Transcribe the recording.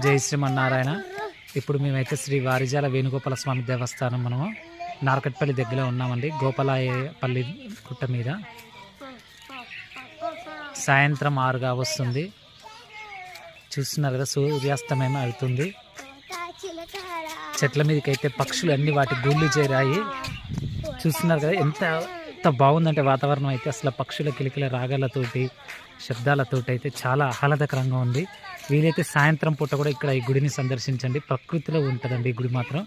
జై శ్రీమన్నారాయణ. ఇప్పుడు మేమైతే శ్రీ వారిజాల వేణుగోపాల స్వామి దేవస్థానం మనము నార్కట్పల్లి దగ్గర ఉన్నామండి. గోపాలపల్లి గుట్ట మీద సాయంత్రం 6గా వస్తుంది. చూస్తున్నారు కదా, సూర్యాస్తమయం అవుతుంది. చెట్ల మీదకైతే పక్షులు అన్ని వాటి గూళ్ళు చేరాయి. చూస్తున్నారు కదా, ఎంత బాగుందంటే వాతావరణం అయితే అసలు పక్షుల కిలకిల రాగాలతోటి శబ్దాలతోటి అయితే చాలా ఆహ్లాదకరంగా ఉంది. వీలైతే సాయంత్రం పూట కూడా ఇక్కడ ఈ గుడిని సందర్శించండి. ప్రకృతిలో ఉంటుందండి ఈ గుడి మాత్రం.